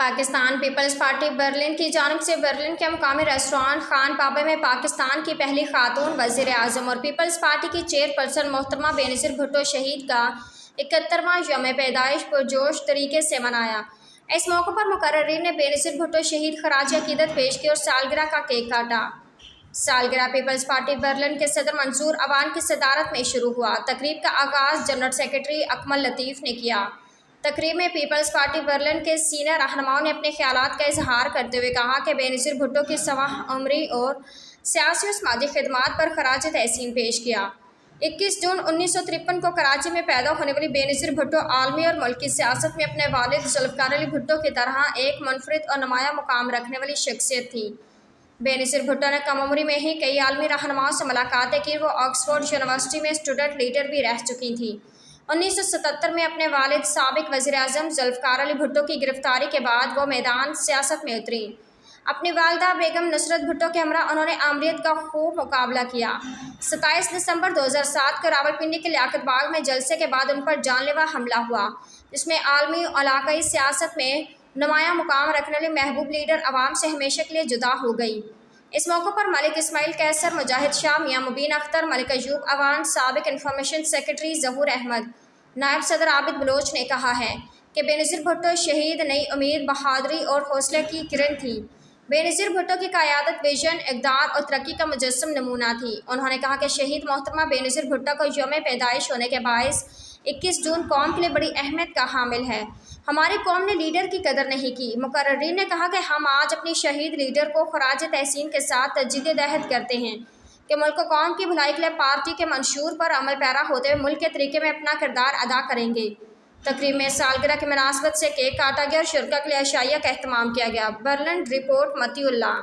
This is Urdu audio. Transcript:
پاکستان پیپلز پارٹی برلن کی جانب سے برلن کے مقامی ریسٹورانٹ خان بابا میں پاکستان کی پہلی خاتون وزیر اعظم اور پیپلز پارٹی کی چیئرپرسن محترمہ بے نظیر بھٹو شہید کا 71واں یوم پیدائش پرجوش طریقے سے منایا۔ اس موقع پر مقررین نے بے نظیر بھٹو شہید خراج عقیدت پیش کی اور سالگرہ کا کیک کاٹا۔ سالگرہ پیپلز پارٹی برلن کے صدر منصور عوان کی صدارت میں شروع ہوا۔ تقریب کا آغاز جنرل سیکرٹری اکمل لطیف نے کیا۔ تقریب میں پیپلز پارٹی برلن کے سینئر رہنماؤں نے اپنے خیالات کا اظہار کرتے ہوئے کہا کہ بے نظیر بھٹو کی سوانح عمری اور سیاسی و سماجی خدمات پر خراج تحسین پیش کیا۔ 21 جون 1953 کو کراچی میں پیدا ہونے والی بے نظیر بھٹو عالمی اور ملکی سیاست میں اپنے والد ذوالفقار علی بھٹو کی طرح ایک منفرد اور نمایاں مقام رکھنے والی شخصیت تھی۔ بے نظیر بھٹو نے کم عمری میں ہی کئی عالمی رہنماؤں سے ملاقاتیں کی۔ وہ آکسفورڈ یونیورسٹی میں اسٹوڈنٹ لیڈر بھی رہ چکی تھیں۔ 1977 میں اپنے والد سابق وزیر اعظم ذوالفقار علی بھٹو کی گرفتاری کے بعد وہ میدان سیاست میں اتریں۔ اپنی والدہ بیگم نصرت بھٹو کے ہمراہ انہوں نے آمریت کا خوب مقابلہ کیا۔ 27 دسمبر 2007 کو راولپنڈی کے لیاقت باغ میں جلسے کے بعد ان پر جان لیوا حملہ ہوا، جس میں عالمی اور علاقائی سیاست میں نمایاں مقام رکھنے والی محبوب لیڈر عوام سے ہمیشہ کے لیے جدا ہو گئی۔ اس موقع پر ملک اسماعیل قیصر، مجاہد شاہ، میاں مبین اختر، ملک ایوب عوان، سابق انفارمیشن سیکرٹری ظہور احمد، نائب صدر عابد بلوچ نے کہا ہے کہ بے نظیر بھٹو شہید نئی امید، بہادری اور حوصلے کی کرن تھی۔ بے نظیر بھٹو کی قیادت ویژن، اقدار اور ترقی کا مجسم نمونہ تھی۔ انہوں نے کہا کہ شہید محترمہ بے نظیر بھٹو کو یوم پیدائش ہونے کے باعث 21 جون قوم کے لیے بڑی اہمیت کا حامل ہے۔ ہماری قوم نے لیڈر کی قدر نہیں کی۔ مقررین نے کہا کہ ہم آج اپنی شہید لیڈر کو خراج تحسین کے ساتھ تجدید عہد کرتے ہیں کہ ملک و قوم کی بھلائی کے لیے پارٹی کے منشور پر عمل پیرا ہوتے ہوئے ملک کے طریقے میں اپنا کردار ادا کریں گے۔ تقریب میں سالگرہ کی مناسبت سے کیک کاٹا گیا اور شرکاء کے لیے عشائیہ کا اہتمام کیا گیا۔ برلن رپورٹ متی اللہ۔